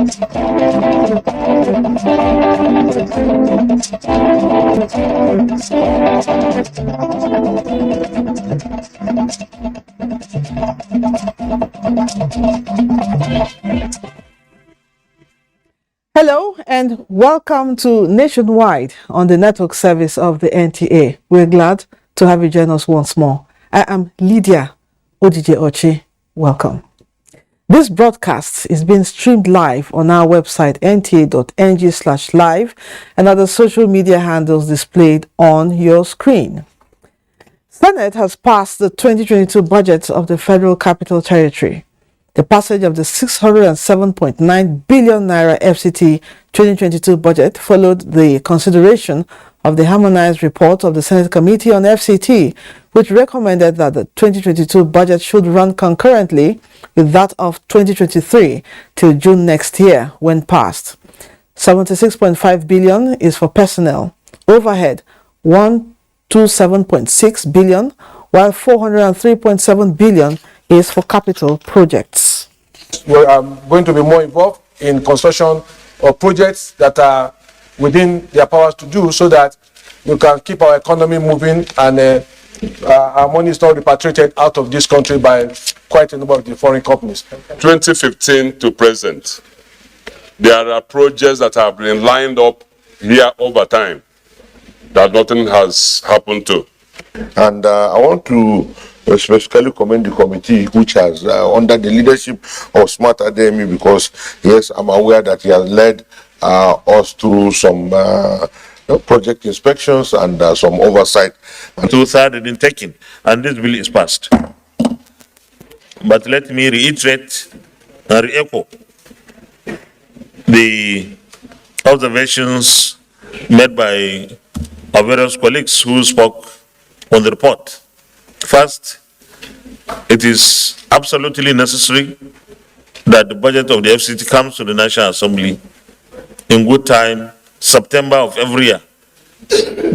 Hello and welcome to Nationwide on the network service of the NTA. We're glad to have you join us once more. I am Lydia Odije Ochi. Welcome. This broadcast is being streamed live on our website nta.ng/live and other social media handles displayed on your screen. Senate has passed the 2022 budget of the Federal Capital Territory. The passage of the 607.9 billion naira FCT 2022 budget followed the consideration of the harmonized report of the Senate Committee on FCT, which recommended that the 2022 budget should run concurrently with that of 2023 till June next year when passed. 76.5 billion is for personnel, overhead 127.6 billion, while 403.7 billion is for capital projects. We are going to be more involved in construction of projects that are within their powers to do, so that we can keep our economy moving and our money is not repatriated out of this country by quite a number of the foreign companies. 2015 to present, there are projects that have been lined up here over time that nothing has happened to. And I want to specifically commend the committee, which has under the leadership of Smart Ademi, because yes, I'm aware that he has led us through some project inspections and some oversight. Two-thirds have been taken, and this bill is passed. But let me reiterate and re-echo the observations made by our various colleagues who spoke on the report. First, it is absolutely necessary that the budget of the FCT comes to the National Assembly in good time, September of every year,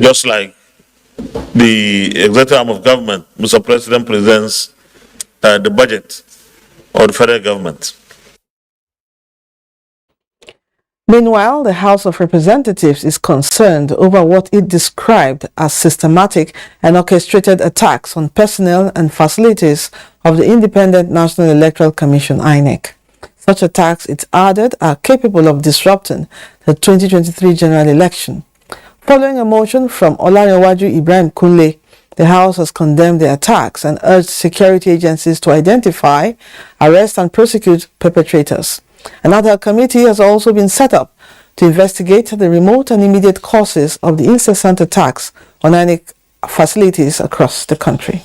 just like the executive arm of government, Mr. President, presents the budget of the federal government. Meanwhile, the House of Representatives is concerned over what it described as systematic and orchestrated attacks on personnel and facilities of the Independent National Electoral Commission, INEC. Such attacks, it added, are capable of disrupting the 2023 general election. Following a motion from Olarewaju Ibrahim Kunle, the House has condemned the attacks and urged security agencies to identify, arrest and prosecute perpetrators. Another committee has also been set up to investigate the remote and immediate causes of the incessant attacks on INEC facilities across the country.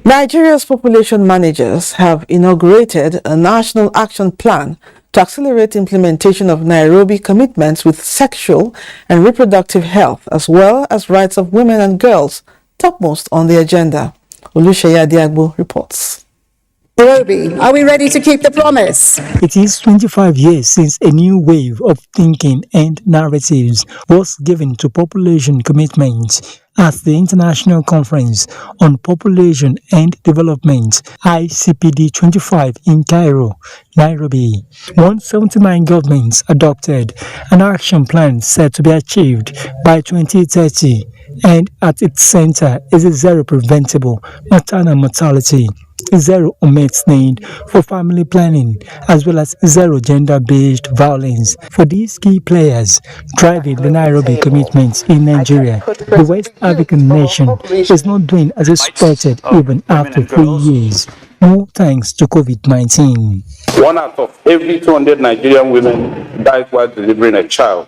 Nigeria's population managers have inaugurated a national action plan to accelerate implementation of Nairobi commitments with sexual and reproductive health, as well as rights of women and girls, topmost on the agenda. Oluseyi Diagbo reports. Nairobi, are we ready to keep the promise? It is 25 years since a new wave of thinking and narratives was given to population commitments at the International Conference on Population and Development, ICPD 25 in Cairo, Nairobi. 179 governments adopted an action plan set to be achieved by 2030, and at its center is a zero preventable maternal mortality, zero unmet need for family planning, as well as zero gender-based violence. For these key players driving the Nairobi commitments in Nigeria, the West African nation is not doing as expected even after 3 years, more thanks to COVID-19. 1 out of every 200 Nigerian women dies while delivering a child,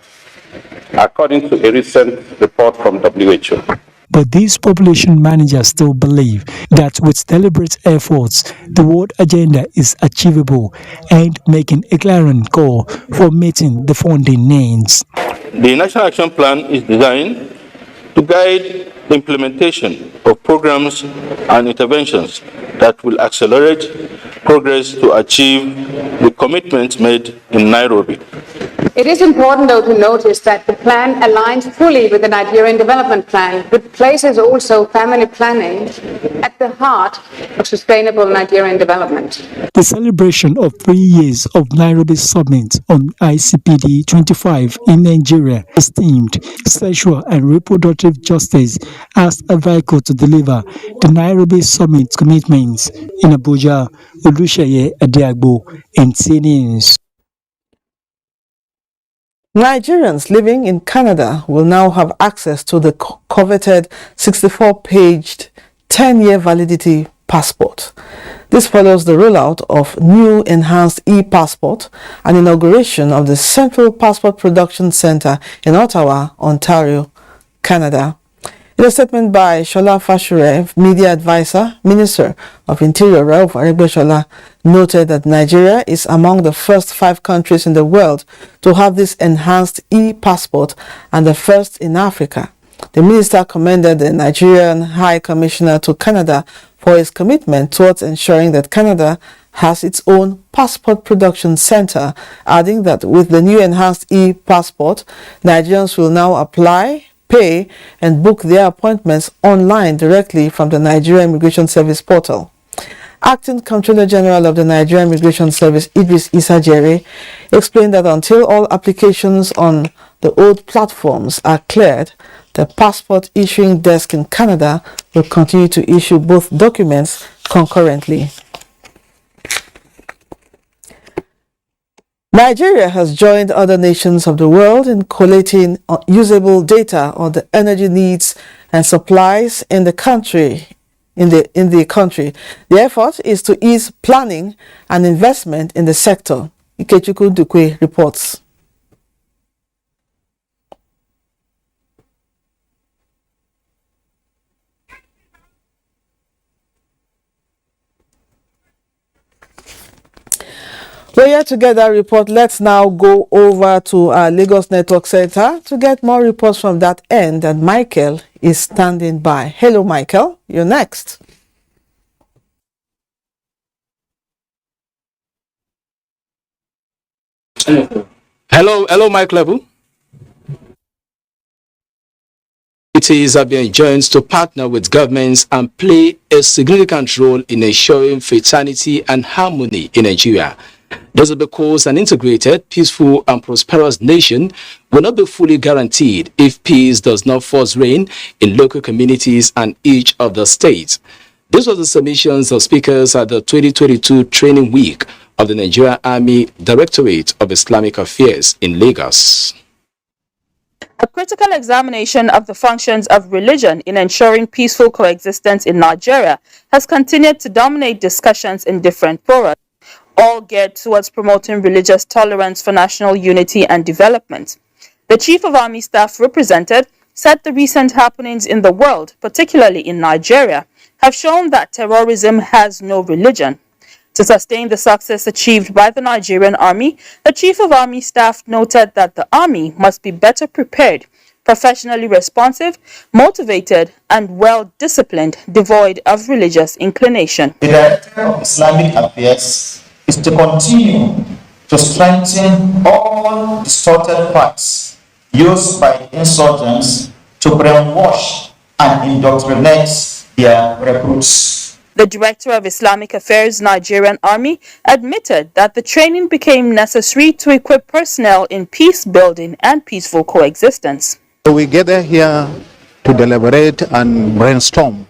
according to a recent report from WHO. But these population managers still believe that with deliberate efforts, the world agenda is achievable and making a clarion call for meeting the funding needs. The National Action Plan is designed to guide the implementation of programs and interventions that will accelerate progress to achieve the commitments made in Nairobi. It is important, though, to notice that the plan aligns fully with the Nigerian Development Plan, but places also family planning at the heart of sustainable Nigerian development. The celebration of 3 years of Nairobi Summit on ICPD 25 in Nigeria is themed Sexual and Reproductive Justice as a vehicle to deliver the Nairobi Summit commitments in Abuja. Olusheye Adiagbo, NTA News. Nigerians living in Canada will now have access to the coveted 64-paged 10-year validity passport. This follows the rollout of new enhanced e-passport and inauguration of the Central Passport Production Centre in Ottawa, Ontario, Canada. In a statement by Shola Fashure, media advisor, Minister of Interior Rauf Aregbesola noted that Nigeria is among the first 5 countries in the world to have this enhanced e-passport and the first in Africa. The minister commended the Nigerian High Commissioner to Canada for his commitment towards ensuring that Canada has its own passport production center, adding that with the new enhanced e-passport, Nigerians will now apply, pay, and book their appointments online directly from the Nigerian Immigration Service portal. Acting Comptroller General of the Nigerian Immigration Service, Idris Issa Jere, explained that until all applications on the old platforms are cleared, the passport issuing desk in Canada will continue to issue both documents concurrently. Nigeria has joined other nations of the world in collating usable data on the energy needs and supplies in the country. The effort is to ease planning and investment in the sector. Ikechukwu Dukwe reports. We're here together report. Let's now go over to our Lagos Network Center to get more reports from that end, and Michael is standing by. Hello, Michael. You're next. Hello, Mike Level. Communities have been enjoined to partner with governments and play a significant role in ensuring fraternity and harmony in Nigeria. This is because an integrated, peaceful, and prosperous nation will not be fully guaranteed if peace does not first reign in local communities and each of the states. This was the submissions of speakers at the 2022 training week of the Nigerian Army Directorate of Islamic Affairs in Lagos. A critical examination of the functions of religion in ensuring peaceful coexistence in Nigeria has continued to dominate discussions in different fora, all geared towards promoting religious tolerance for national unity and development. The Chief of Army Staff represented said the recent happenings in the world, particularly in Nigeria, have shown that terrorism has no religion. To sustain the success achieved by the Nigerian Army, the Chief of Army Staff noted that the Army must be better prepared, professionally responsive, motivated, and well-disciplined, devoid of religious inclination. The Director of Islamic Affairs is to continue to strengthen all distorted facts used by insurgents to brainwash and indoctrinate their recruits. The Director of Islamic Affairs Nigerian Army admitted that the training became necessary to equip personnel in peace building and peaceful coexistence. We gather here to deliberate and brainstorm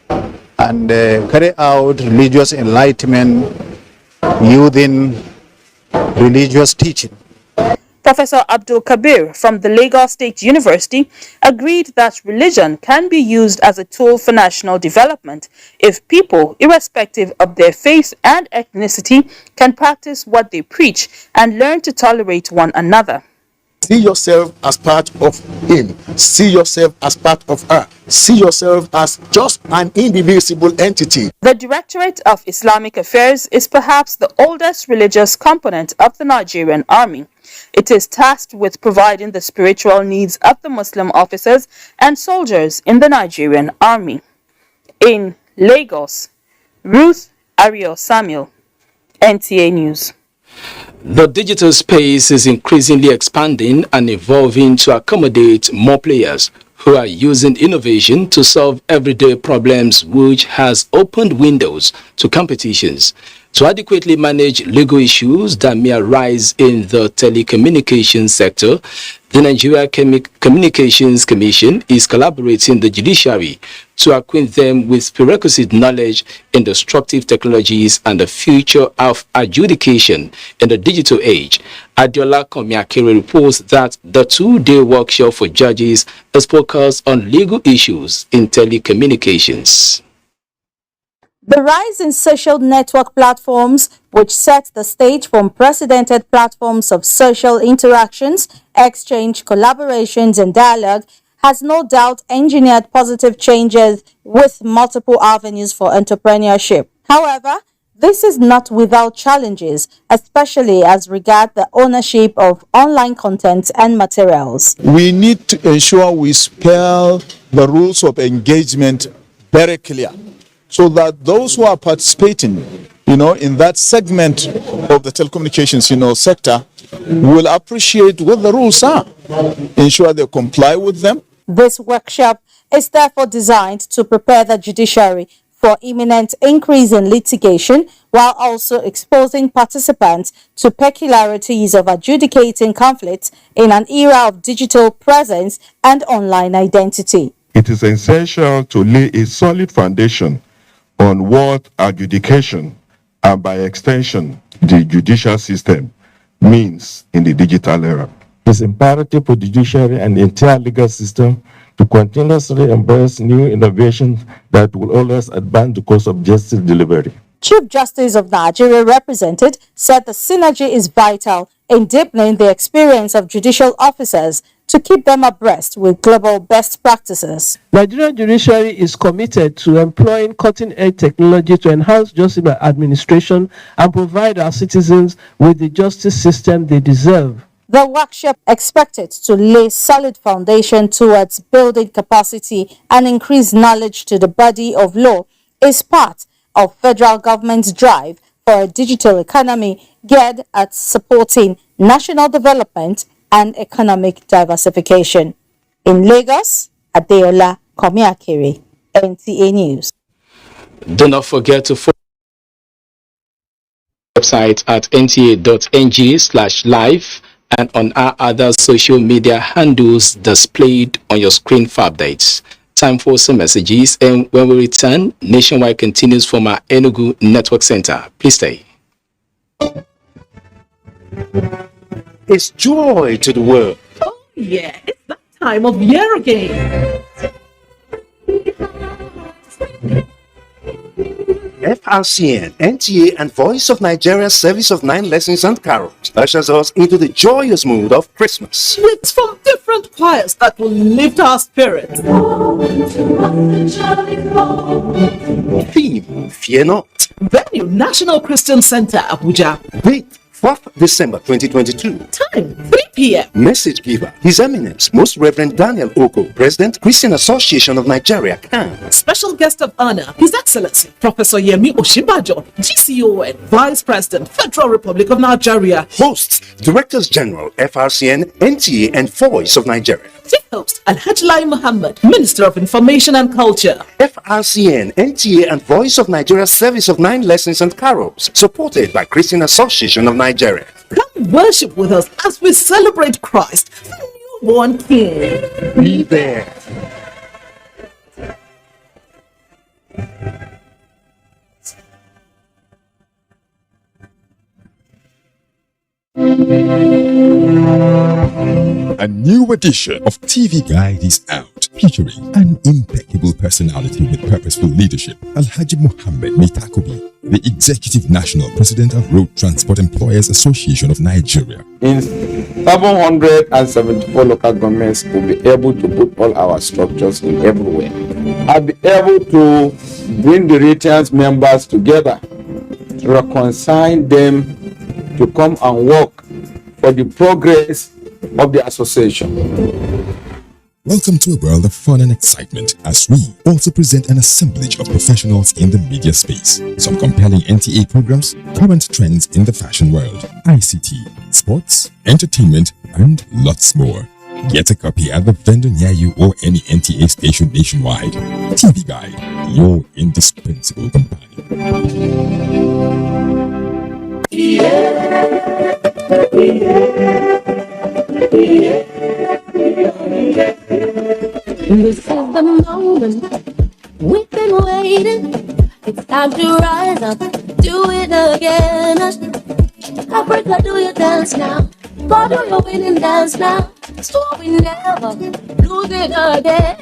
and carry out religious enlightenment using religious teaching. Professor Abdul Kabir from the Lagos State University agreed that religion can be used as a tool for national development if people, irrespective of their faith and ethnicity, can practice what they preach and learn to tolerate one another. See yourself as part of him. See yourself as part of her. See yourself as just an indivisible entity. The Directorate of Islamic Affairs is perhaps the oldest religious component of the Nigerian Army. It is tasked with providing the spiritual needs of the Muslim officers and soldiers in the Nigerian Army. In Lagos, Ruth Ario Samuel, NTA News. The digital space is increasingly expanding and evolving to accommodate more players who are using innovation to solve everyday problems, which has opened windows to competitions. To adequately manage legal issues that may arise in the telecommunications sector, the Nigeria Communications Commission is collaborating with the Judiciary to acquaint them with prerequisite knowledge in destructive technologies and the future of adjudication in the digital age. Adiola Komiakere reports that the two-day workshop for judges is focused on legal issues in telecommunications. The rise in social network platforms, which set the stage for unprecedented platforms of social interactions, exchange, collaborations, and dialogue, has no doubt engineered positive changes with multiple avenues for entrepreneurship. However, this is not without challenges, especially as regards the ownership of online content and materials. We need to ensure we spell the rules of engagement very clear, so that those who are participating, in that segment of the telecommunications, sector, will appreciate what the rules are, ensure they comply with them. This workshop is therefore designed to prepare the judiciary for imminent increase in litigation, while also exposing participants to peculiarities of adjudicating conflicts in an era of digital presence and online identity. It is essential to lay a solid foundation on what adjudication and by extension the judicial system means in the digital era. It's imperative for the judiciary and the entire legal system to continuously embrace new innovations that will always advance the course of justice delivery. Chief Justice of Nigeria represented said the synergy is vital in deepening the experience of judicial officers to keep them abreast with global best practices. Nigerian judiciary is committed to employing cutting-edge technology to enhance justice administration and provide our citizens with the justice system they deserve. The workshop expected to lay solid foundation towards building capacity and increase knowledge to the body of law is part of federal government's drive for a digital economy geared at supporting national development and economic diversification. In Lagos, Adeola Komiakere, NTA News. Do not forget to follow the website at nta.ng/live and on our other social media handles displayed on your screen for updates. Time for some messages, and when we return, Nationwide continues from our Enugu Network Center. Please stay. It's joy to the world. Oh yeah, it's that time of year again. FRCN, NTA, and Voice of Nigeria's Service of 9 Lessons and Carols ushers us into the joyous mood of Christmas. It's from different choirs that will lift our spirits. Theme, Fear Not. Venue, National Christian Center, Abuja. Date, 4th December 2022. Time, 3 p.m. Message giver, His Eminence, Most Reverend Daniel Oko, President, Christian Association of Nigeria, CAN. Special guest of honor, His Excellency, Professor Yemi Oshibajo, GCON, Vice President, Federal Republic of Nigeria. Hosts, Directors General, FRCN, NTA, and Voice of Nigeria. Chief host, Alhaji Lai Muhammad, Minister of Information and Culture. FRCN, NTA, and Voice of Nigeria's Service of 9 Lessons and Carols, supported by Christian Association of Nigeria. Come worship with us as we celebrate Christ, the newborn King. Be there. A new edition of TV Guide is out, featuring an impeccable personality with purposeful leadership, Alhaji Muhammad Mitakobi, the Executive National President of Road Transport Employers Association of Nigeria. In 774 local governments, we'll be able to put all our structures in everywhere. I'll be able to bring the retained members together, reconcile them to come and work for the progress of the association. Welcome to a world of fun and excitement as we also present an assemblage of professionals in the media space. Some compelling NTA programs, current trends in the fashion world, ICT, sports, entertainment, and lots more. Get a copy at the vendor near you or any NTA station nationwide. TV Guide, your indispensable companion. This is the moment we've been waiting. It's time to rise up, do it again. Africa, do your dance now. God, do your winning dance now. So we never lose it again.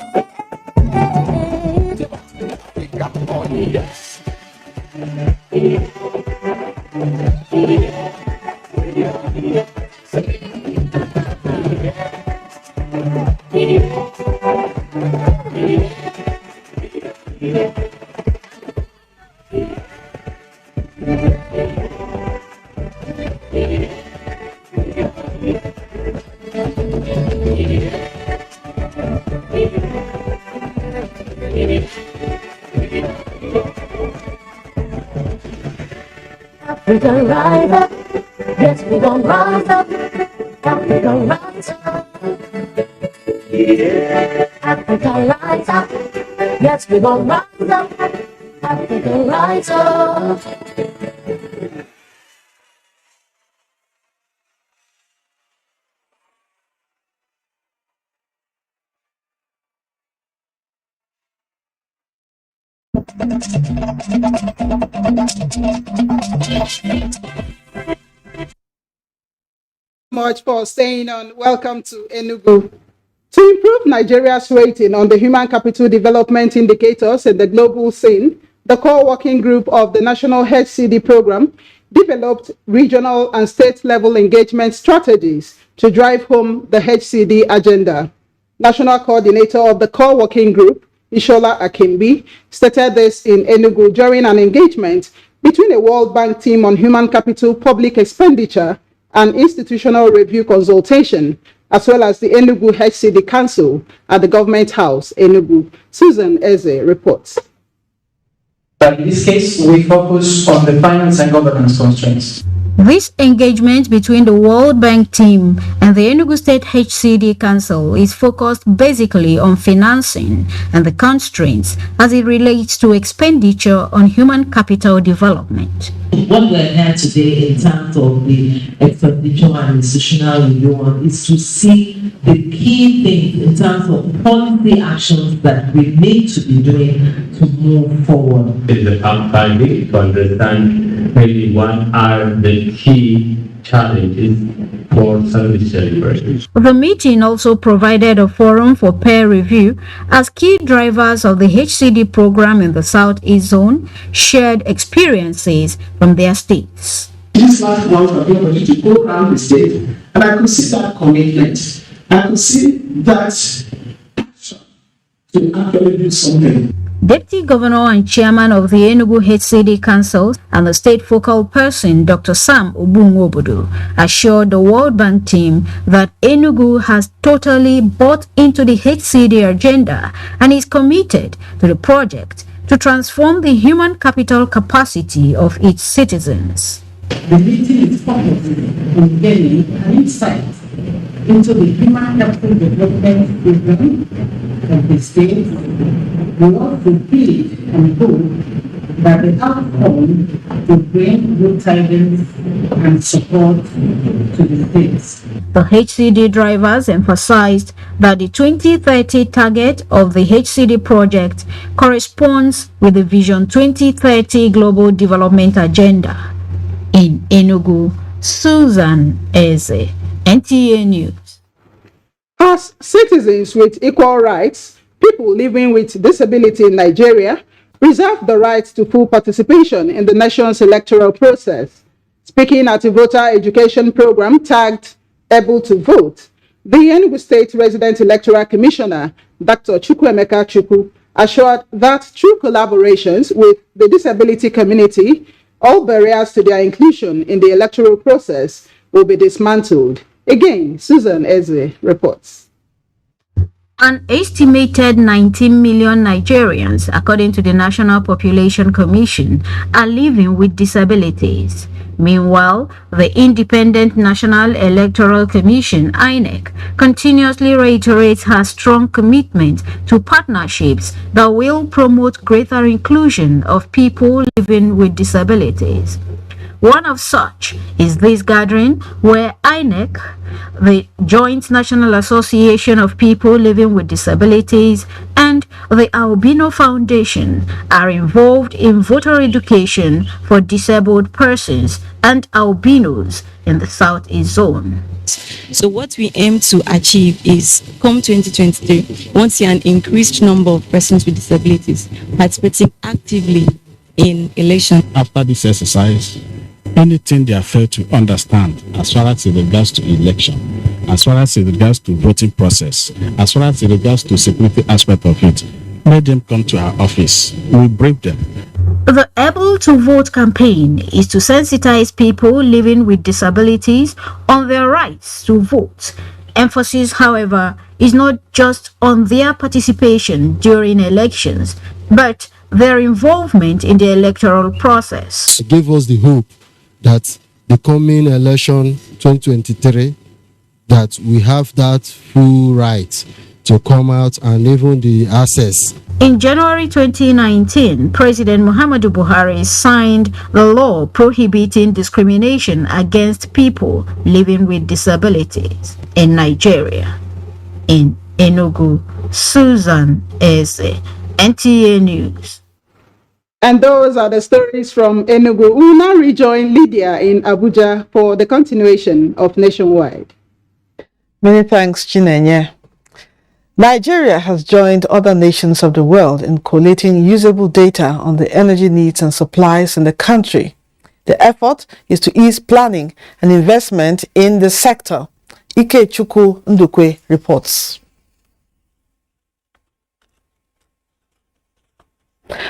Africa rise up, yes we gon' rise up. Africa rise up, Africa rise up, yes we gon' rise up. Africa rise up. Much for staying on. Welcome to Enugu. To improve Nigeria's rating on the human capital development indicators in the global scene, the core working group of the National HCD program developed regional and state level engagement strategies to drive home the HCD agenda. National coordinator of the core working group, Ishola Akimbi, stated this in Enugu during an engagement between a World Bank team on human capital public expenditure and institutional review consultation, as well as the Enugu HCD Council at the Government House, Enugu. Susan Eze reports. But in this case, we focus on the finance and governance constraints. This engagement between the World Bank team and the Enugu State HCD Council is focused basically on financing and the constraints as it relates to expenditure on human capital development. What we're here today in terms of the expenditure and institutional review is to see the key things in terms of policy actions that we need to be doing to move forward. It's the time to understand really what are the key challenges for service delivery. The meeting also provided a forum for peer review as key drivers of the HCD program in the Southeast Zone shared experiences from their states. This last month of the to go around the state, and I could see that commitment. I could see that action to actually do something. Deputy Governor and Chairman of the Enugu HCD Council and the state focal person, Dr. Sam Obunwobodo, assured the World Bank team that Enugu has totally bought into the HCD agenda and is committed to the project to transform the human capital capacity of its citizens. The meeting is focused on gaining an insight into the human capital development program of the state. We also believe and hope that the outcome will bring good tidings and support to the states. The HCD drivers emphasized that the 2030 target of the HCD project corresponds with the Vision 2030 Global Development Agenda. In Enugu, Susan Eze, NTA News. As citizens with equal rights, people living with disability in Nigeria reserve the right to full participation in the nation's electoral process. Speaking at a voter education program tagged Able to Vote, the Enugu State Resident Electoral Commissioner, Dr. Chukwuemeka Chukwu, assured that through collaborations with the disability community, all barriers to their inclusion in the electoral process will be dismantled. Again, Susan Eze reports. An estimated 19 million Nigerians, according to the National Population Commission, are living with disabilities. Meanwhile, the Independent National Electoral Commission (INEC) continuously reiterates her strong commitment to partnerships that will promote greater inclusion of people living with disabilities. One of such is this gathering where INEC, the Joint National Association of People Living with Disabilities, and the Albino Foundation are involved in voter education for disabled persons and albinos in the Southeast Zone. So what we aim to achieve is, come 2023, we want to see an increased number of persons with disabilities participating actively in elections. After this exercise, anything they are failed to understand as far as it regards to election, as far as it regards to voting process, as far as it regards to security aspect of it, let them come to our office. We brief them. The Able to Vote campaign is to sensitize people living with disabilities on their rights to vote. Emphasis, however, is not just on their participation during elections, but their involvement in the electoral process. Give us the hope that the coming election 2023, that we have that full right to come out and even the access. In January 2019, President Muhammadu Buhari signed the law prohibiting discrimination against people living with disabilities in Nigeria. In Enugu, Susan Eze, NTA News. And those are the stories from Enugu. We will now rejoin Lydia in Abuja for the continuation of Nationwide. Many thanks, Chinenye. Nigeria has joined other nations of the world in collating usable data on the energy needs and supplies in the country. The effort is to ease planning and investment in the sector. Ikechukwu Ndukwe reports.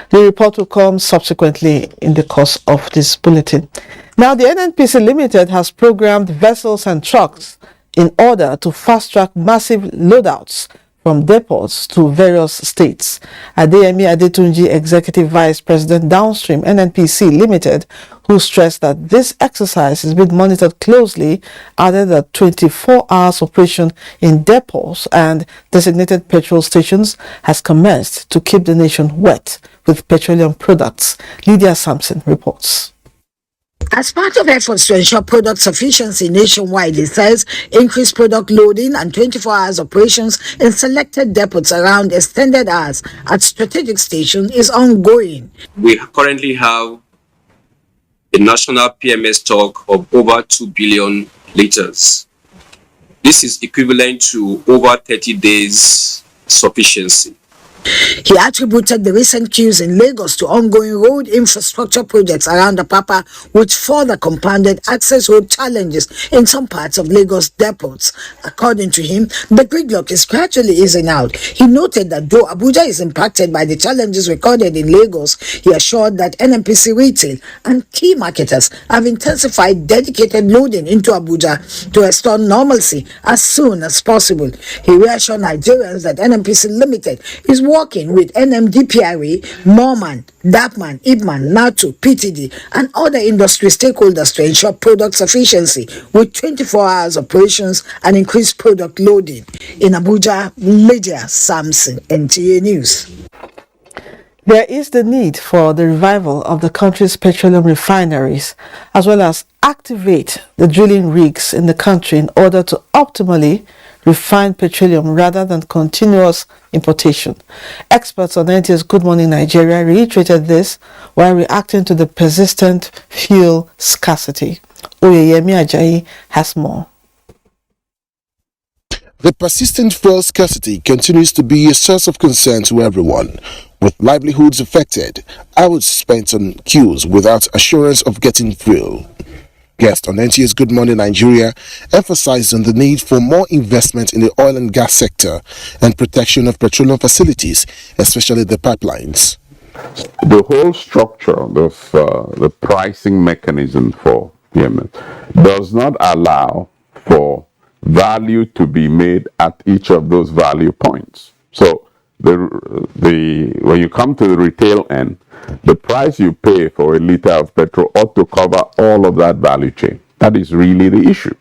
The report will come subsequently in the course of this bulletin. Now, the NNPC Limited has programmed vessels and trucks in order to fast-track massive loadouts from depots to various states. Adeyemi Adetunji, Executive Vice President Downstream NNPC Limited, who stressed that this exercise is being monitored closely, added that 24 hours operation in depots and designated petrol stations has commenced to keep the nation wet with petroleum products. Lydia Sampson reports. As part of efforts to ensure product sufficiency nationwide, it says increased product loading and 24 hours operations in selected depots around extended hours at strategic stations is ongoing. We currently have a national PMS stock of over 2 billion liters. This is equivalent to over 30 days sufficiency. He attributed the recent queues in Lagos to ongoing road infrastructure projects around the Papa, which further compounded access road challenges in some parts of Lagos depots. According to him, the gridlock is gradually easing out. He noted that though Abuja is impacted by the challenges recorded in Lagos, he assured that NNPC retail and key marketers have intensified dedicated loading into Abuja to restore normalcy as soon as possible. He reassured Nigerians that NNPC Limited is working with NMDPRA, Morman, Dapman, Ibman, NATO, PTD, and other industry stakeholders to ensure product sufficiency with 24 hours operations and increased product loading. In Abuja, Lydia Sampson, NTA News. There is the need for the revival of the country's petroleum refineries, as well as activate the drilling rigs in the country in order to optimally refine petroleum rather than continuous importation. Experts on NTA's Good Morning Nigeria reiterated this while reacting to the persistent fuel scarcity. Oyeyemi Ajayi has more. The persistent fuel scarcity continues to be a source of concern to everyone, with livelihoods affected, hours spent on queues without assurance of getting fuel. Guest on NTA's Good Morning Nigeria emphasized on the need for more investment in the oil and gas sector and protection of petroleum facilities, especially the pipelines. The whole structure of the pricing mechanism for PMS does not allow for value to be made at each of those value points. So when you come to the retail end, the price you pay for a liter of petrol ought to cover all of that value chain. That is really the issue.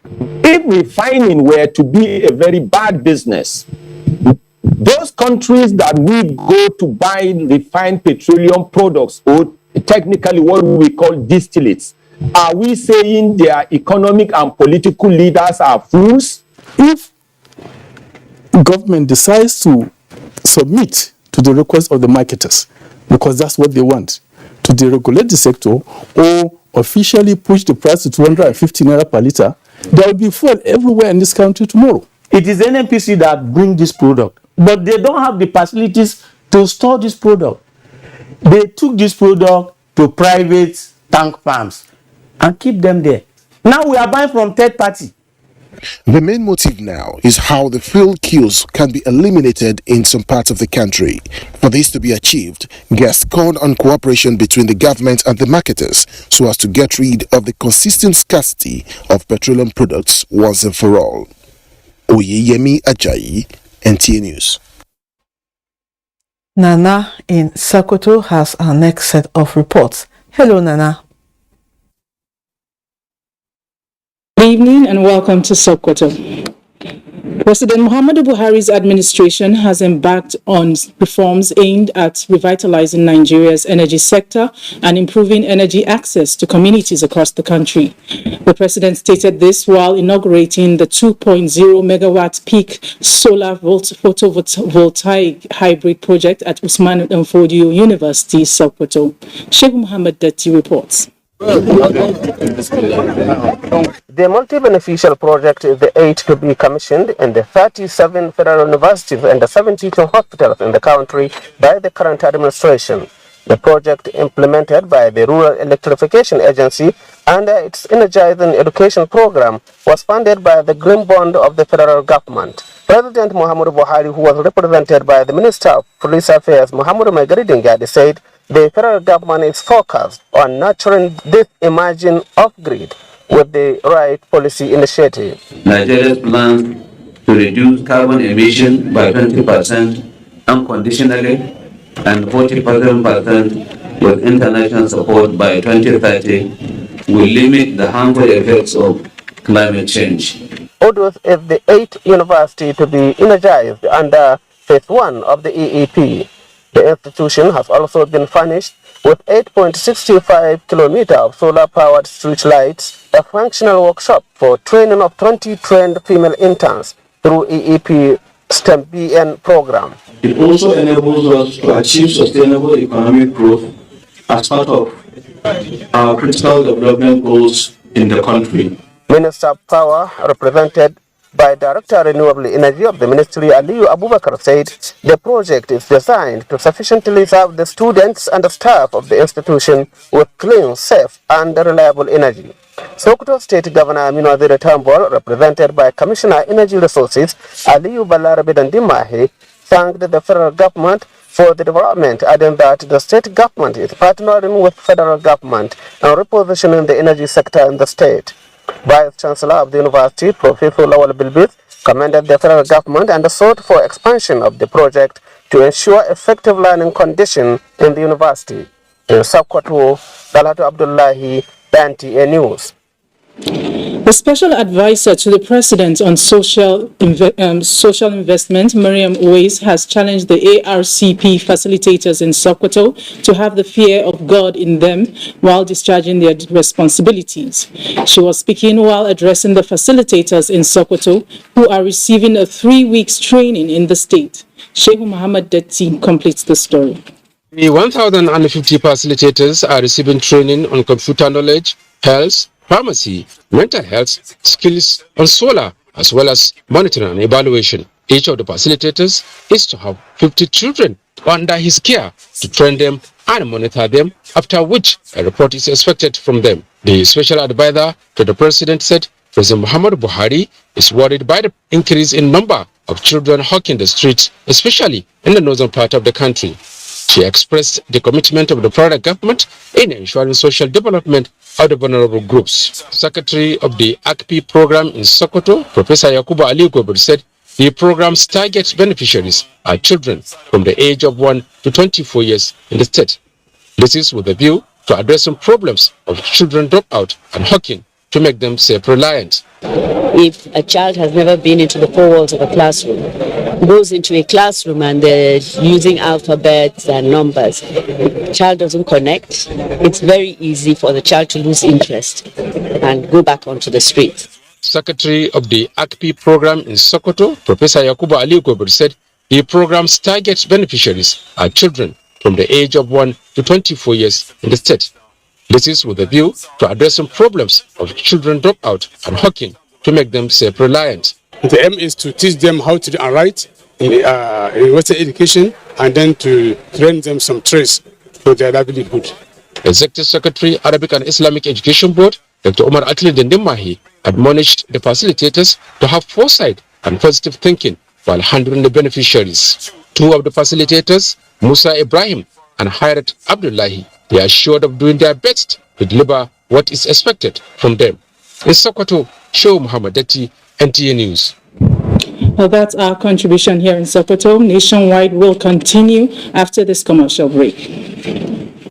If refining were to be a very bad business, those countries that we go to buy refined petroleum products, or technically what we call distillates, are we saying their economic and political leaders are fools? If government decides to submit to the request of the marketers, because that's what they want, to deregulate the sector or officially push the price to 250 naira per liter, there will be fuel everywhere in this country tomorrow. It is NNPC that bring this product, but they don't have the facilities to store this product. They took this product to private tank farms and keep them there. Now we are buying from third party. The main motive now is how the fuel queues can be eliminated in some parts of the country. For this to be achieved, guests called on cooperation between the government and the marketers so as to get rid of the consistent scarcity of petroleum products once and for all. Oyeyemi Ajayi, NTA News. Nana in Sokoto has our next set of reports. Hello, Nana. Good evening and welcome to Sokoto. President Muhammadu Buhari's administration has embarked on reforms aimed at revitalizing Nigeria's energy sector and improving energy access to communities across the country. The president stated this while inaugurating the 2.0 megawatt peak solar photovoltaic hybrid project at Usman Danfodio University, Sokoto. Sheikh Muhammad Datti reports. The multi-beneficial project is the 8th to be commissioned in the 37 federal universities and the 72 hospitals in the country by the current administration. The project, implemented by the Rural Electrification Agency under its Energizing Education Program, was funded by the Green Bond of the federal government. President Muhammadu Buhari, who was represented by the Minister of Police Affairs, Muhammadu Magaridingadi, said the federal government is focused on nurturing this emerging off-grid with the right policy initiative. Nigeria's plans to reduce carbon emission by 20% unconditionally and 47% with international support by 2030 will limit the harmful effects of climate change. Odus is the 8th university to be energized under Phase 1 of the EEP. The institution has also been furnished with 8.65 kilometers of solar-powered street lights, a functional workshop for training of 20 trained female interns through EEP STEM BN program. It also enables us to achieve sustainable economic growth as part of our critical development goals in the country. Minister of Power, represented by Director Renewable Energy of the Ministry, Aliyu Abubakar, said the project is designed to sufficiently serve the students and the staff of the institution with clean, safe, and reliable energy. Sokoto State Governor Aminu Azire Tambol, represented by Commissioner Energy Resources, Aliyu Balarabe Dandimahe, thanked the federal government for the development, adding that the state government is partnering with federal government and repositioning the energy sector in the state. Vice Chancellor of the University, Professor Lawal Bilbis, commended the federal government and sought for expansion of the project to ensure effective learning conditions in the university. In Sokoto, Dalatu Abdullahi, NTA News. The special advisor to the president on social investment, Mariam Uwais, has challenged the ARCP facilitators in Sokoto to have the fear of God in them while discharging their responsibilities. She was speaking while addressing the facilitators in Sokoto, who are receiving a 3-week training in the state. Sheikh Muhammad Datti completes the story. The 1,050 facilitators are receiving training on computer knowledge, health, pharmacy, mental health, skills, and solar, as well as monitoring and evaluation. Each of the facilitators is to have 50 children under his care to train them and monitor them, after which a report is expected from them. The special advisor to the president said President Muhammadu Buhari is worried by the increase in number of children hawking the streets, especially in the northern part of the country. She She expressed the commitment of the federal government in ensuring social development of the vulnerable groups. Secretary of the ACP program in Sokoto, Professor Yakubu Ali Gobir, said the program's target beneficiaries are children from the age of 1 to 24 years in the state. This is with a view to addressing problems of children dropout and hawking to make them self-reliant. If a child has never been into the four walls of a classroom, goes into a classroom and they're using alphabets and numbers, the child doesn't connect, it's very easy for the child to lose interest and go back onto the street. Secretary of the ACP program in Sokoto, Professor Yakubu Ali Gobir, said the program's target beneficiaries are children from the age of 1 to 24 years in the state. This is with a view to addressing problems of children dropout and hawking to make them self-reliant. The aim is to teach them how to read and write in Western education, and then to train them some trades for their livelihood. Executive Secretary, Arabic and Islamic Education Board, Dr. Omar Atli Dendimahi, admonished the facilitators to have foresight and positive thinking while handling the beneficiaries. Two of the facilitators, Musa Ibrahim and Hayrat Abdullahi, they are assured of doing their best to deliver what is expected from them. In Sokoto, Show Muhammad Dati, NTA News. Well, that's our contribution here in Sokoto. Nationwide will continue after this commercial break.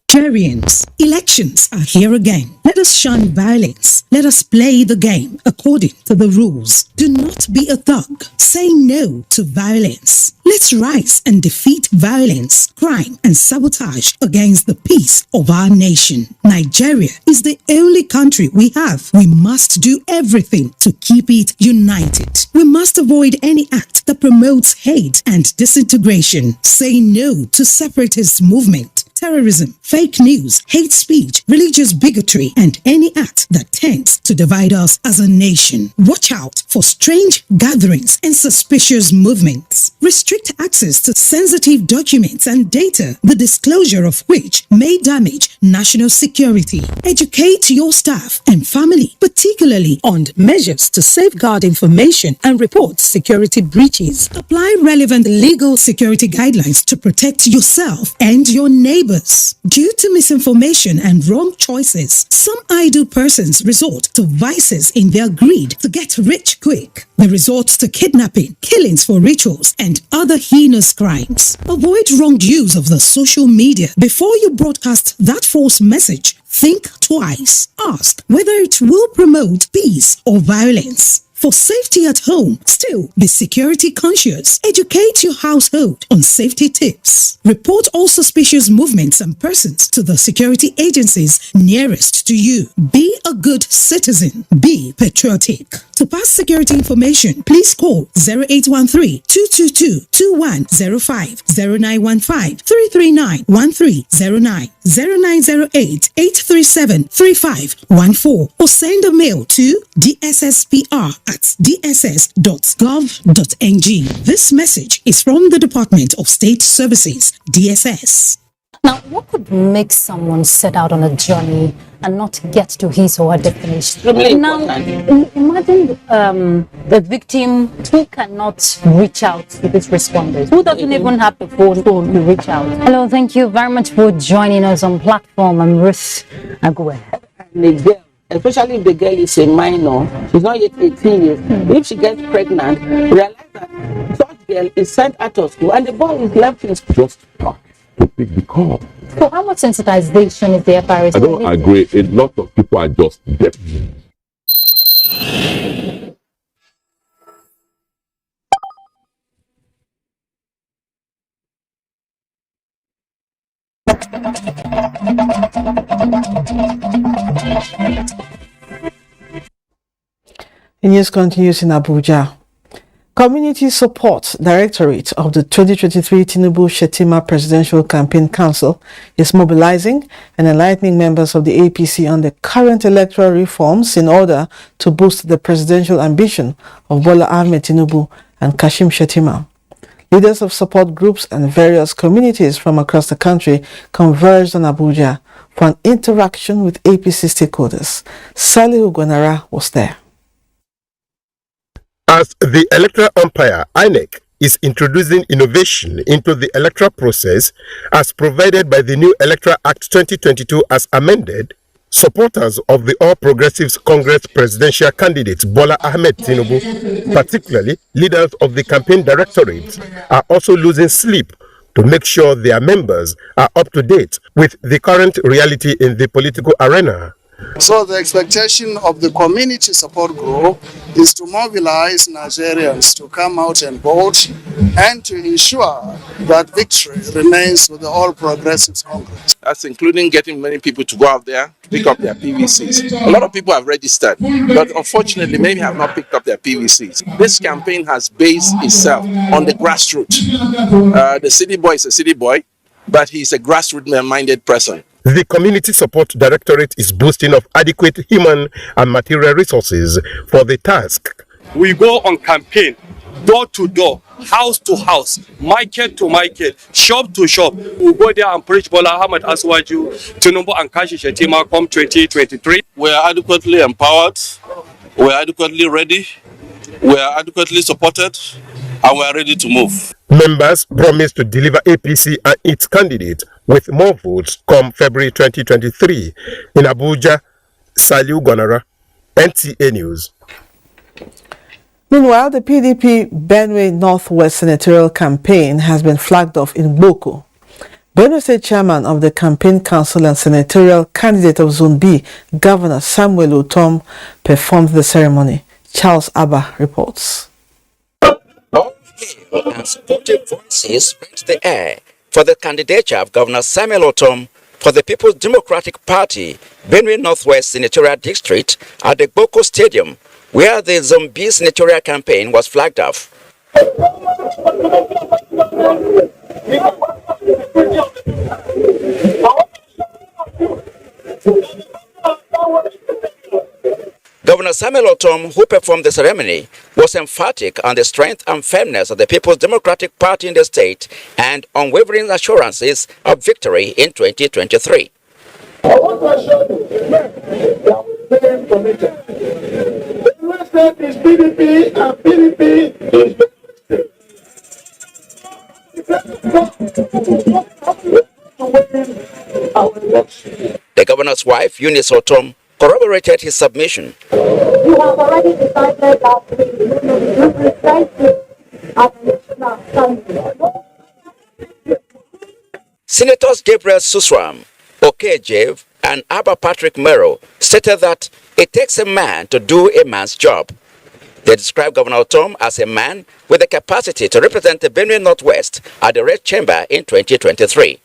Nigerians, elections are here again. Let us shun violence. Let us play the game according to the rules. Do not be a thug. Say no to violence. Let's rise and defeat violence, crime, and sabotage against the peace of our nation. Nigeria is the only country we have. We must do everything to keep it united. We must avoid any act that promotes hate and disintegration. Say no to separatist movement, terrorism, fake news, hate speech, religious bigotry, and any act that tends to divide us as a nation. Watch out for strange gatherings and suspicious movements. Restrict access to sensitive documents and data, the disclosure of which may damage national security. Educate your staff and family, particularly on measures to safeguard information and report security breaches. Apply relevant legal security guidelines to protect yourself and your neighbors. Due to misinformation and wrong choices, some idle persons resort to vices in their greed to get rich quick. They resort to kidnapping, killings for rituals, and other heinous crimes. Avoid wrong use of the social media. Before you broadcast that false message, think twice. Ask whether it will promote peace or violence. For safety at home, still be security conscious. Educate your household on safety tips. Report all suspicious movements and persons to the security agencies nearest to you. Be a good citizen. Be patriotic. To pass security information, please call 0813-222-2105, 0915-339-1309, 0908-837-3514, or send a mail to dsspr@dss.gov.ng. This message is from the Department of State Services, DSS. Now, what could make someone set out on a journey and not get to his or her destination? Now, imagine the victim who cannot reach out to these responders, who doesn't even have the phone to reach out. Hello, thank you very much for joining us on platform. I'm Ruth Agwe. Especially if the girl is a minor, she's not yet 18 years. If she gets pregnant, realize that such girl is sent out of school and the boy is left in school. Just to pick the call. So how much sensitization is there, Paris? I don't agree. A lot of people are just deaf. The news continues in Abuja. Community Support Directorate of the 2023 Tinubu-Shettima Presidential Campaign Council is mobilizing and enlightening members of the APC on the current electoral reforms in order to boost the presidential ambition of Bola Ahmed Tinubu and Kashim Shettima. Leaders of support groups and various communities from across the country converged on Abuja for an interaction with APC stakeholders. Salihu Gwanara was there. As the electoral umpire, INEC is introducing innovation into the electoral process as provided by the new Electoral Act 2022 as amended. Supporters of the All Progressives Congress presidential candidate Bola Ahmed Tinubu, particularly leaders of the campaign directorates, are also losing sleep to make sure their members are up to date with the current reality in the political arena. So the expectation of the community support group is to mobilize Nigerians to come out and vote and to ensure that victory remains with the All Progressives Congress. That's including getting many people to go out there to pick up their PVCs. A lot of people have registered, but unfortunately many have not picked up their PVCs. This campaign has based itself on the grassroots. The city boy is a city boy, but he's a grassroots-minded person. The Community Support Directorate is boasting of adequate human and material resources for the task. We go on campaign, door to door, house to house, market to market, shop to shop. We go there and preach Bola Ahmed Aswaju, Tinubu and Kashi Shettima come 2023. We are adequately empowered, we are adequately ready, we are adequately supported, and we are ready to move. Members promise to deliver APC and its candidate with more votes come February 2023. In Abuja, Saliu Gonara, NTA News. Meanwhile, the PDP Benue Northwest senatorial campaign has been flagged off in Boko. Benue State Chairman of the Campaign Council and senatorial candidate of Zone B, Governor Samuel Otom, performed the ceremony. Charles Abba reports. And supportive voices rent the air for the candidature of Governor Samuel Otom for the People's Democratic Party, Benue Northwest Senatorial District at the Boko Stadium, where the Zombie senatorial campaign was flagged off. Governor Samuel Otom, who performed the ceremony, was emphatic on the strength and firmness of the People's Democratic Party in the state and unwavering assurances of victory in 2023. I want to assure you that we remain committed. The Benue State is PDP and PDP is The governor's wife, Eunice Otom, corroborated his submission. You have already decided that we will present it as a national candidate. Senators Gabriel Suswam, Okejev, and Abba Patrick Mero stated that it takes a man to do a man's job. They described Governor Otom as a man with the capacity to represent the Benue Northwest at the Red Chamber in 2023.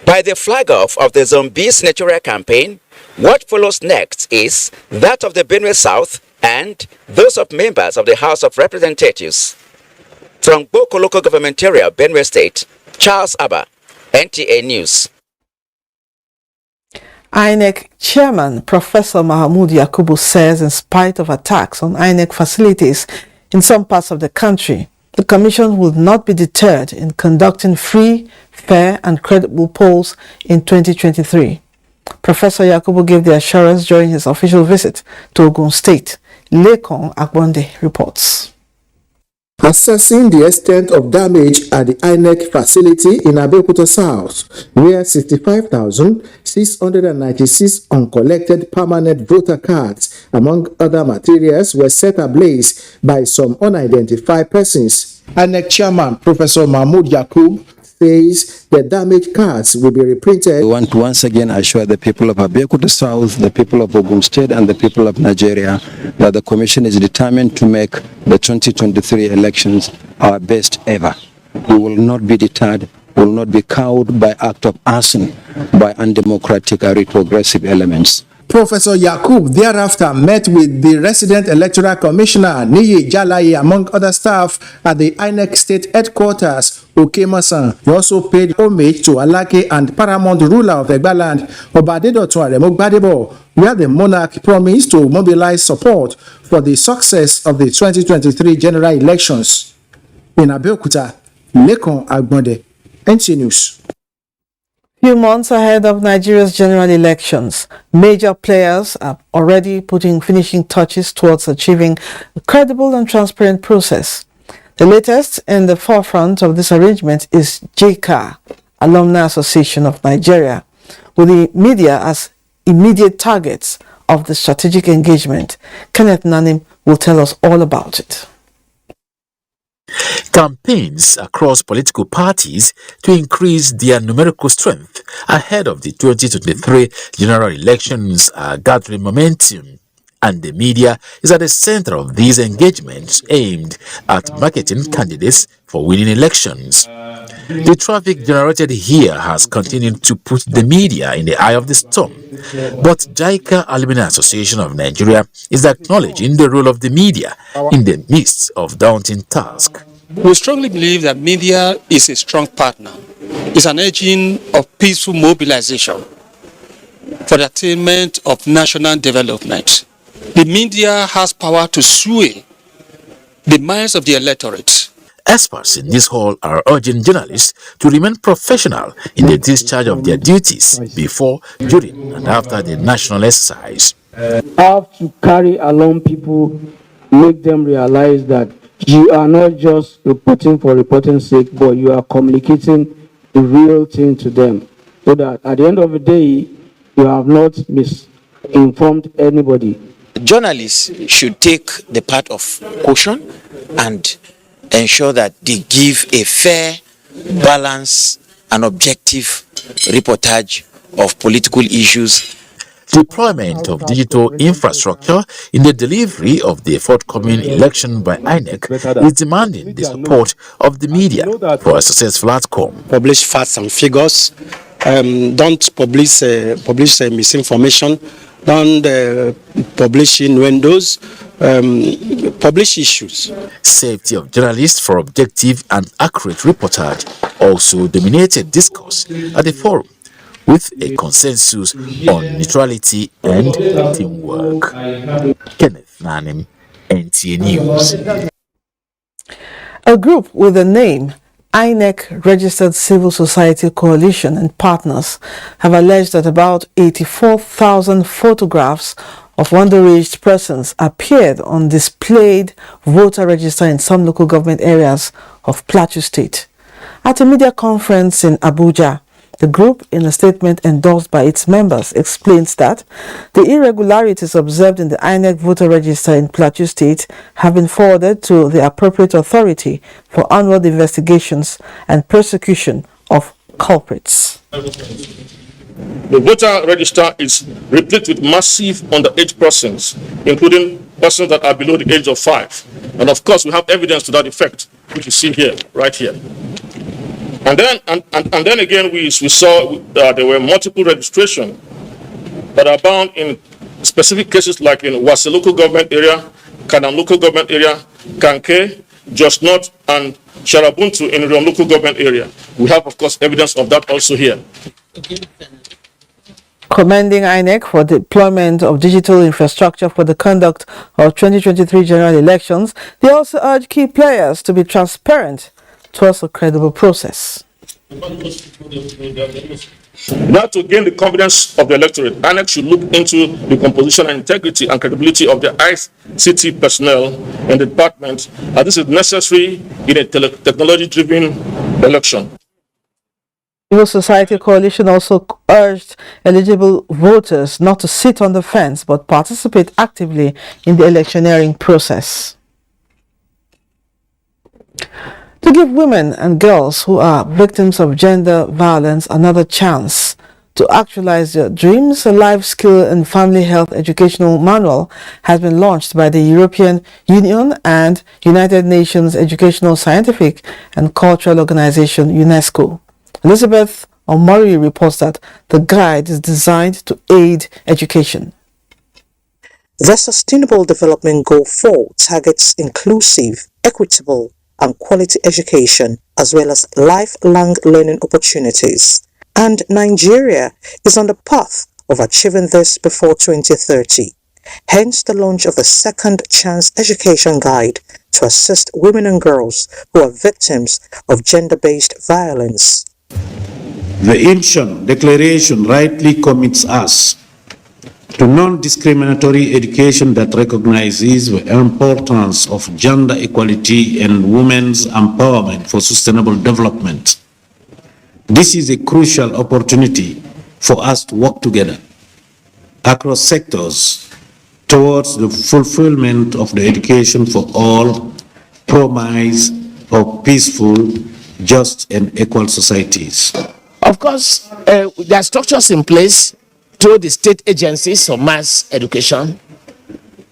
By the flag-off of the Zombie senatorial campaign, what follows next is that of the Benue South and those of members of the House of Representatives. From Boko Local Government Area, Benue State, Charles Abba, NTA News. INEC Chairman Professor Mahmoud Yakubu says in spite of attacks on INEC facilities in some parts of the country, the Commission will not be deterred in conducting free, fair and credible polls in 2023. Professor Yakubu gave the assurance during his official visit to Ogun State. Lekon Agbonde reports. Assessing the extent of damage at the INEC facility in Abeokuta South, where 65,696 uncollected permanent voter cards, among other materials, were set ablaze by some unidentified persons. INEC Chairman Professor Mahmoud Yakub says the damaged cards will be reprinted. We want to once again assure the people of Abeokuta South, the people of Ogun State and the people of Nigeria that the Commission is determined to make the 2023 elections our best ever. We will not be deterred, we will not be cowed by act of arson by undemocratic or retrogressive elements. Professor Yakub thereafter met with the resident electoral commissioner Niyi Jalaye among other staff at the INEC state headquarters, Okemasan. He also paid homage to Alake and paramount ruler of Egbaland, Obadedotun Aremu Gbadebo, where the monarch promised to mobilize support for the success of the 2023 general elections. In Abeokuta, Lekon Agbonde, NTA News. Few months ahead of Nigeria's general elections, major players are already putting finishing touches towards achieving a credible and transparent process. The latest in the forefront of this arrangement is JCA, Alumni Association of Nigeria, with the media as immediate targets of the strategic engagement. Kenneth Nanim will tell us all about it. Campaigns across political parties to increase their numerical strength ahead of the 2023 general elections are gathering momentum, and the media is at the center of these engagements aimed at marketing candidates for winning elections. The traffic generated here has continued to put the media in the eye of the storm, but JICA Alumni Association of Nigeria is acknowledging the role of the media in the midst of daunting task. We strongly believe that media is a strong partner. It's an engine of peaceful mobilization for the attainment of national development. The media has power to sway the minds of the electorate. Experts in this hall are urging journalists to remain professional in the discharge of their duties before, during, and after the national exercise. Have to carry along people, make them realize that you are not just reporting for reporting's sake, but you are communicating the real thing to them, so that at the end of the day, you have not misinformed anybody. Journalists should take the part of caution and ensure that they give a fair, balanced, and objective reportage of political issues. Deployment of digital infrastructure in the delivery of the forthcoming election by INEC is demanding the support of the media for a successful outcome. Publish facts and figures. Don't publish misinformation. Don't publish innuendos. Publish issues. Safety of journalists for objective and accurate reportage also dominated discourse at the forum, with a consensus on neutrality and teamwork. Kenneth Nanim, NTA News. A group with the name INEC Registered Civil Society Coalition and partners have alleged that about 84,000 photographs of underage persons appeared on displayed voter register in some local government areas of Plateau State. At a media conference in Abuja, the group, in a statement endorsed by its members, explains that the irregularities observed in the INEC voter register in Plateau State have been forwarded to the appropriate authority for onward investigations and prosecution of culprits. The voter register is replete with massive underage persons, including persons that are below the age of 5. And of course, we have evidence to that effect, which you see here, right here. And then again, we saw there were multiple registrations that are bound in specific cases like in Wase local government area, Kanam local government area, Kanke, Just North, and Sharabuntu in Riom local government area. We have, of course, evidence of that also here. Commending INEC for deployment of digital infrastructure for the conduct of 2023 general elections, they also urge key players to be transparent towards a credible process. Now, to gain the confidence of the electorate, INEC should look into the composition and integrity and credibility of the ICT personnel in the department, as this is necessary in a technology-driven election. Civil Society Coalition also urged eligible voters not to sit on the fence but participate actively in the electioneering process. To give women and girls who are victims of gender violence another chance to actualize their dreams, a life skill and family health educational manual has been launched by the European Union and United Nations Educational, Scientific and Cultural Organization, UNESCO. Elizabeth Omori reports that the guide is designed to aid education. The Sustainable Development Goal 4 targets inclusive, equitable, and quality education, as well as lifelong learning opportunities. And Nigeria is on the path of achieving this before 2030. Hence the launch of the Second Chance Education Guide to assist women and girls who are victims of gender-based violence. The Incheon Declaration rightly commits us to non-discriminatory education that recognizes the importance of gender equality and women's empowerment for sustainable development. This is a crucial opportunity for us to work together across sectors towards the fulfillment of the education for all promise of peaceful, just and equal societies. Of course, there are structures in place through the state agencies of mass education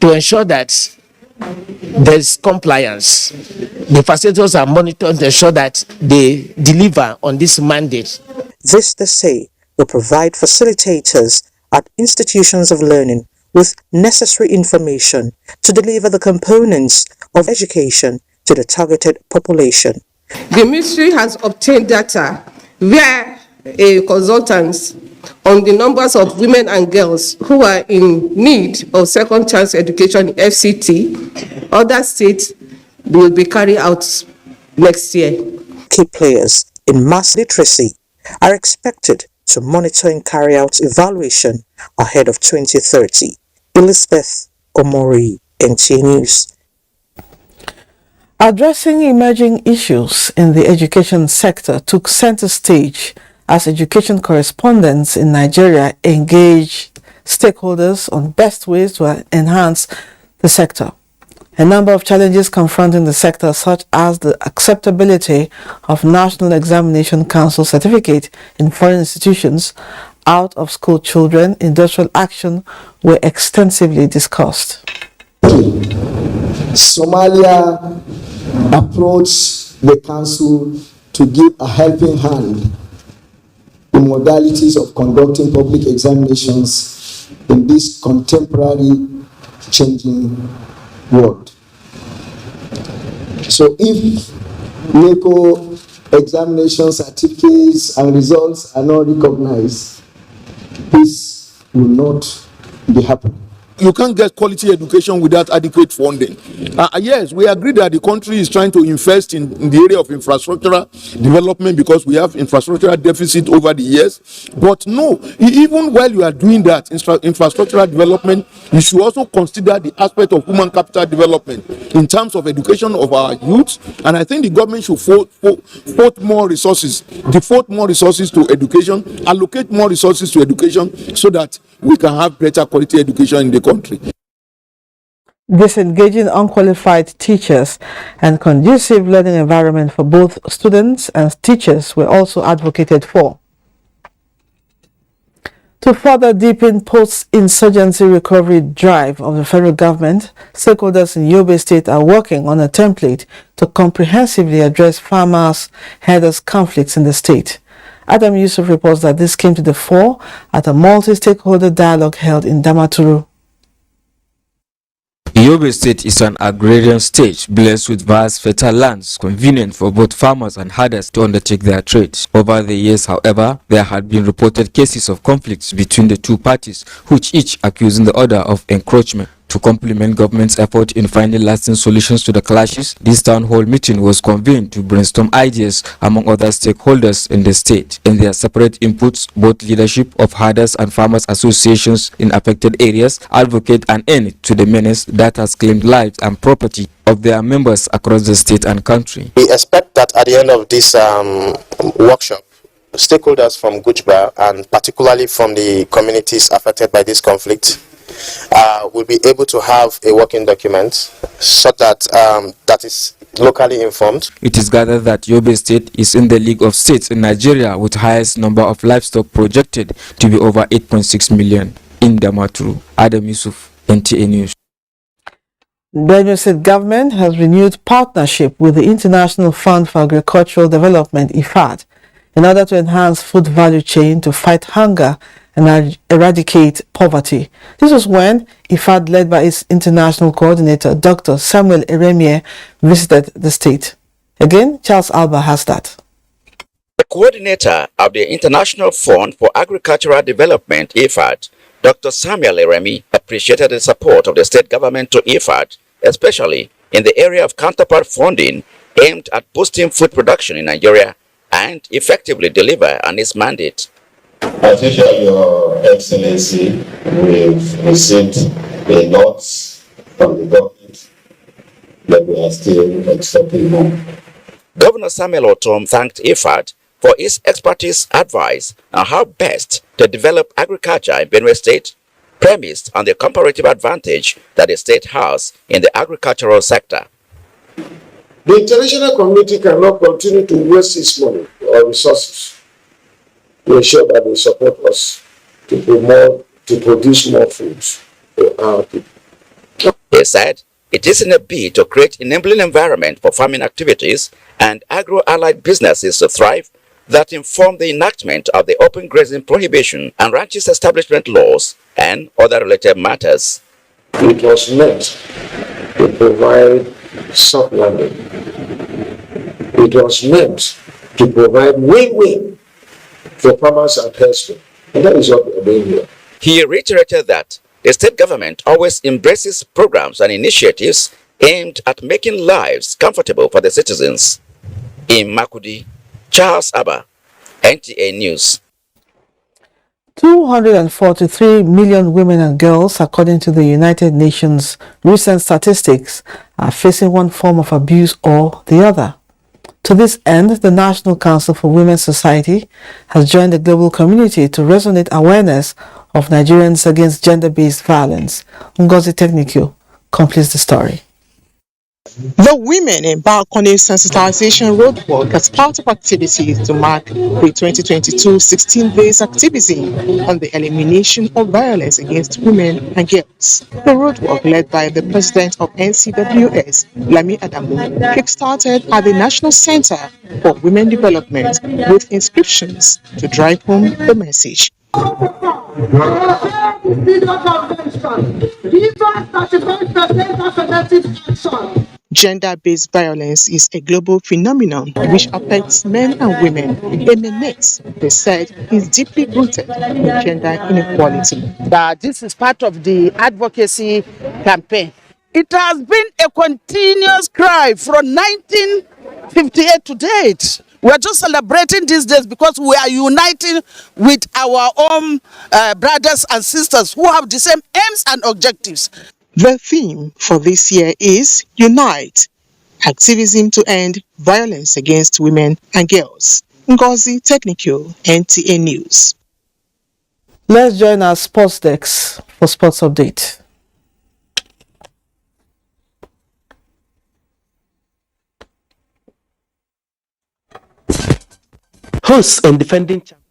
to ensure that there is compliance. The facilitators are monitored to ensure that they deliver on this mandate. This, they say, will provide facilitators at institutions of learning with necessary information to deliver the components of education to the targeted population. The ministry has obtained data where consultants on the numbers of women and girls who are in need of second chance education in FCT, other states will be carried out next year. Key players in mass literacy are expected to monitor and carry out evaluation ahead of 2030. Elizabeth Omori, NTA News. Addressing emerging issues in the education sector took center stage as education correspondents in Nigeria engaged stakeholders on best ways to enhance the sector. A number of challenges confronting the sector, such as the acceptability of National Examination Council certificate in foreign institutions, out-of-school children, industrial action, were extensively discussed. Somalia approached the council to give a helping hand in modalities of conducting public examinations in this contemporary changing world. So if NECO examination certificates and results are not recognized, this will not be happening. You can't get quality education without adequate funding. Yes, we agree that the country is trying to invest in the area of infrastructural development because we have infrastructural deficit over the years. But no, even while you are doing that infrastructural development, you should also consider the aspect of human capital development in terms of education of our youth. And I think the government should devote more resources to education, allocate more resources to education so that we can have better quality education in the country. Disengaging unqualified teachers and conducive learning environment for both students and teachers were also advocated for. To further deepen post-insurgency recovery drive of the federal government, stakeholders in Yobe State are working on a template to comprehensively address farmers' herders' conflicts in the state. Adam Yusuf reports that this came to the fore at a multi-stakeholder dialogue held in Damaturu. Yobe State is an agrarian state blessed with vast fertile lands, convenient for both farmers and herders to undertake their trade. Over the years, however, there had been reported cases of conflicts between the two parties, which each accusing the other of encroachment. To complement government's effort in finding lasting solutions to the clashes, this town hall meeting was convened to brainstorm ideas among other stakeholders in the state. In their separate inputs, both leadership of herders and farmers associations in affected areas advocate an end to the menace that has claimed lives and property of their members across the state and country. We expect that at the end of this workshop, stakeholders from Gujba and particularly from the communities affected by this conflict will be able to have a working document so that that is locally informed. It is gathered that Yobe State is in the league of states in Nigeria with highest number of livestock projected to be over 8.6 million in Damaturu. Adam Yusuf, NTA News. The Benue State government has renewed partnership with the International Fund for Agricultural Development, IFAD, in order to enhance food value chain to fight hunger and eradicate poverty. This was when IFAD, led by its international coordinator, Dr. Samuel Eremie, visited the state. Again, Charles Alba has that. The coordinator of the International Fund for Agricultural Development, IFAD, Dr. Samuel Eremie, appreciated the support of the state government to IFAD, especially in the area of counterpart funding aimed at boosting food production in Nigeria and effectively deliver on its mandate. As usual, Your Excellency, we've received a note from the government that we are still expecting more. Governor Samuel Otom thanked IFAD for its expertise advice on how best to develop agriculture in Benue State, premised on the comparative advantage that the state has in the agricultural sector. The international community cannot continue to waste its money or resources to ensure that they support us to produce more foods for our people. He said it is in a bid to create an enabling environment for farming activities and agro-allied businesses to thrive that inform the enactment of the open grazing prohibition and ranches establishment laws and other related matters. It was meant to provide soft landing. It was meant to provide win-win for farmers and herdsmen. And that is what we are doing here. He reiterated that the state government always embraces programs and initiatives aimed at making lives comfortable for the citizens. In Makudi, Charles Abba, NTA News. 243 million women and girls, according to the United Nations recent statistics, are facing one form of abuse or the other. To this end, the National Council for Women's Society has joined the global community to resonate awareness of Nigerians against gender-based violence. Ngozi Technical completes the story. The women embark on a sensitization roadwork as part of activities to mark the 2022 16 days activism on the elimination of violence against women and girls. The roadwork, led by the president of NCWS, Lami Adamu, kick-started at the National Center for Women Development with inscriptions to drive home the message. Gender-based violence is a global phenomenon which affects men and women in a net, they said, is deeply rooted in gender inequality. This is part of the advocacy campaign. It has been a continuous cry from 1958 to date. We are just celebrating these days because we are uniting with our own brothers and sisters who have the same aims and objectives. The theme for this year is Unite, activism to end violence against women and girls. Ngozi Technical, NTA News. Let's join our sports desk for sports update. Hosts and defending champions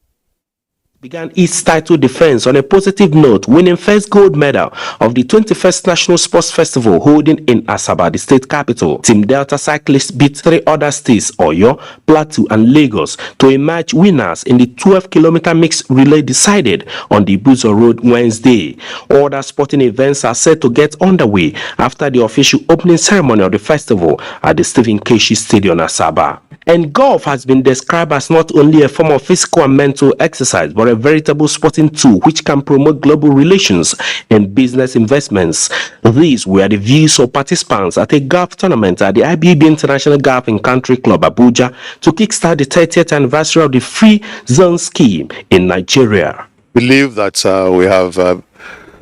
began its title defense on a positive note, winning first gold medal of the 21st National Sports Festival holding in Asaba, the state capital. Team Delta cyclists beat 3 other states, Oyo, Plateau and Lagos, to emerge winners in the 12-kilometer mixed relay decided on the Abuja Road Wednesday. Other sporting events are set to get underway after the official opening ceremony of the festival at the Stephen Keshi Stadium, Asaba. And golf has been described as not only a form of physical and mental exercise, but a veritable sporting tool which can promote global relations and business investments. These were the views of participants at a golf tournament at the IBB International Golf and Country Club, Abuja, to kickstart the 30th anniversary of the Free Zone Scheme in Nigeria. I believe that we have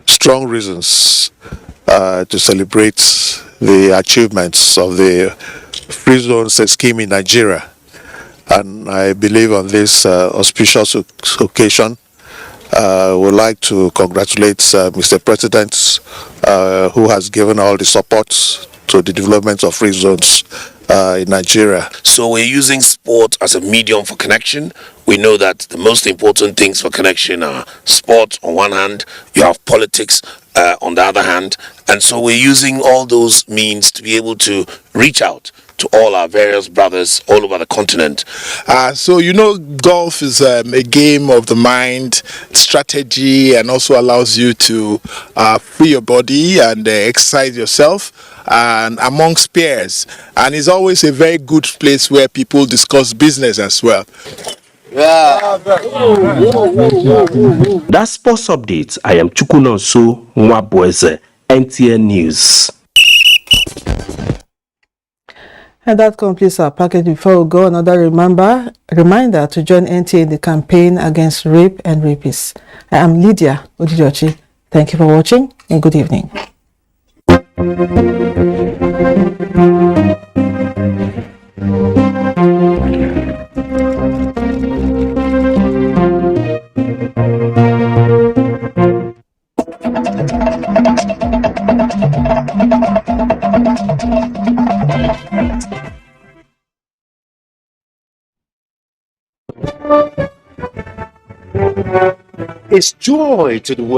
strong reasons to celebrate the achievements of the Free Zone Scheme in Nigeria, and I believe on this auspicious occasion would like to congratulate Mr. President, who has given all the support to the development of free zones in Nigeria. So we're using sport as a medium for connection. We know that the most important things for connection are sport on one hand, you have politics on the other hand, and so we're using all those means to be able to reach out to all our various brothers all over the continent. So golf is a game of the mind, strategy, and also allows you to free your body and exercise yourself and amongst peers, and is always a very good place where people discuss business as well. That's sports updates. I am Chukunonso Nwabweze, NTN News. And that completes our package. Before we go, another reminder to join NTA in the campaign against rape and rapists. I am Lydia Odijochi. Thank you for watching and good evening. It's joy to the world.